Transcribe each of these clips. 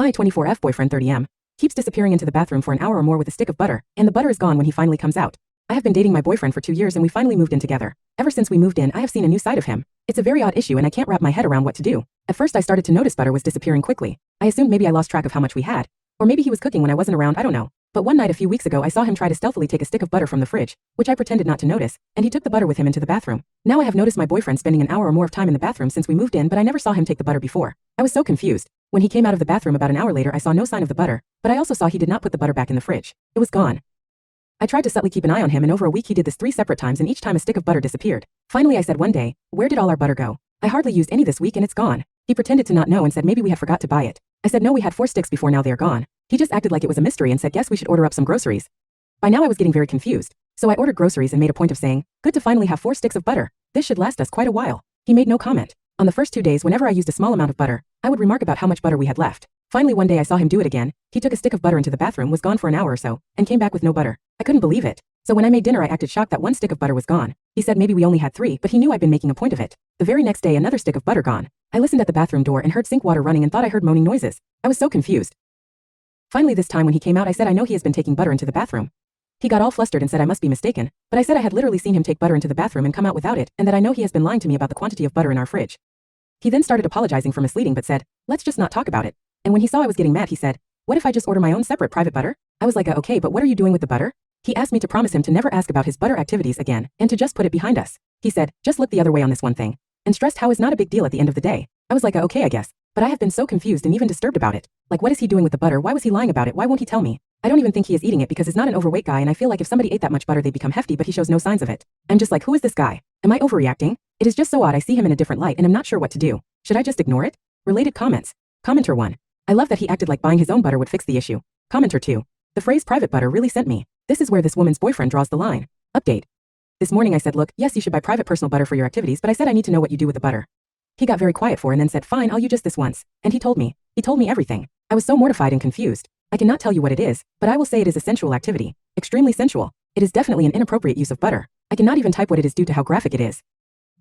I-24F boyfriend 30M. Keeps disappearing into the bathroom for an hour or more with a stick of butter, and the butter is gone when he finally comes out. I have been dating my boyfriend for 2 years and we finally moved in together. Ever since we moved in, I have seen a new side of him. It's a very odd issue and I can't wrap my head around what to do. At first I started to notice butter was disappearing quickly. I assumed maybe I lost track of how much we had. Or maybe he was cooking when I wasn't around, I don't know. But one night a few weeks ago I saw him try to stealthily take a stick of butter from the fridge, which I pretended not to notice, and he took the butter with him into the bathroom. Now I have noticed my boyfriend spending an hour or more of time in the bathroom since we moved in, but I never saw him take the butter before. I was so confused. When he came out of the bathroom about an hour later I saw no sign of the butter, but I also saw he did not put the butter back in the fridge. It was gone. I tried to subtly keep an eye on him and over a week he did this 3 separate times and each time a stick of butter disappeared. Finally I said one day, "Where did all our butter go? I hardly used any this week and it's gone." He pretended to not know and said maybe we had forgot to buy it. I said no, we had 4 sticks before, now they are gone. He just acted like it was a mystery and said guess we should order up some groceries. By now I was getting very confused, so I ordered groceries and made a point of saying, "Good to finally have 4 sticks of butter. This should last us quite a while." He made no comment. On the first 2 days whenever I used a small amount of butter, I would remark about how much butter we had left. Finally one day I saw him do it again. He took a stick of butter into the bathroom, was gone for an hour or so, and came back with no butter. I couldn't believe it. So when I made dinner I acted shocked that 1 stick of butter was gone. He said maybe we only had 3, but he knew I'd been making a point of it. The very next day another stick of butter gone. I listened at the bathroom door and heard sink water running and thought I heard moaning noises. I was so confused. Finally this time when he came out I said I know he has been taking butter into the bathroom. He got all flustered and said I must be mistaken, but I said I had literally seen him take butter into the bathroom and come out without it, and that I know he has been lying to me about the quantity of butter in our fridge. He then started apologizing for misleading but said, "Let's just not talk about it." And when he saw I was getting mad he said, "What if I just order my own separate private butter?" I was like, okay, but what are you doing with the butter? He asked me to promise him to never ask about his butter activities again, and to just put it behind us. He said, "Just look the other way on this one thing," and stressed how it's not a big deal at the end of the day. I was like, okay I guess, but I have been so confused and even disturbed about it. Like what is he doing with the butter? Why was he lying about it? Why won't he tell me? I don't even think he is eating it because he's not an overweight guy and I feel like if somebody ate that much butter they'd become hefty, but he shows no signs of it. I'm just like, who is this guy? Am I overreacting? It is just so odd. I see him in a different light and I'm not sure what to do. Should I just ignore it? Related comments. Commenter 1. I love that he acted like buying his own butter would fix the issue. Commenter 2. The phrase private butter really sent me. This is where this woman's boyfriend draws the line. Update. This morning I said, look, yes you should buy private personal butter for your activities, but I said I need to know what you do with the butter. He got very quiet and then said, fine, I'll use just this once. And he told me everything. I was so mortified and confused. I cannot tell you what it is, but I will say it is a sensual activity. Extremely sensual. It is definitely an inappropriate use of butter. I cannot even type what it is due to how graphic it is.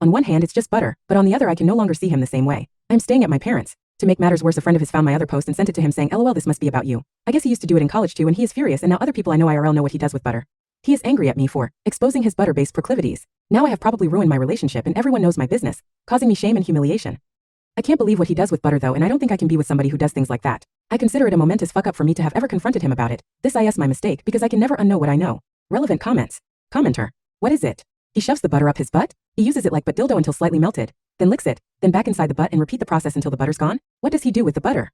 On one hand it's just butter, but on the other I can no longer see him the same way. I'm staying at my parents'. To make matters worse, a friend of his found my other post and sent it to him saying, LOL, this must be about you. I guess he used to do it in college too and he is furious, and now other people I know IRL know what he does with butter. He is angry at me for exposing his butter-based proclivities. Now I have probably ruined my relationship and everyone knows my business, causing me shame and humiliation. I can't believe what he does with butter though, and I don't think I can be with somebody who does things like that. I consider it a momentous fuck up for me to have ever confronted him about it. This is my mistake because I can never unknow what I know. Relevant comments. Commenter. What is it? He shoves the butter up his butt? He uses it like butt dildo until slightly melted, then licks it, then back inside the butt and repeat the process until the butter's gone? What does he do with the butter?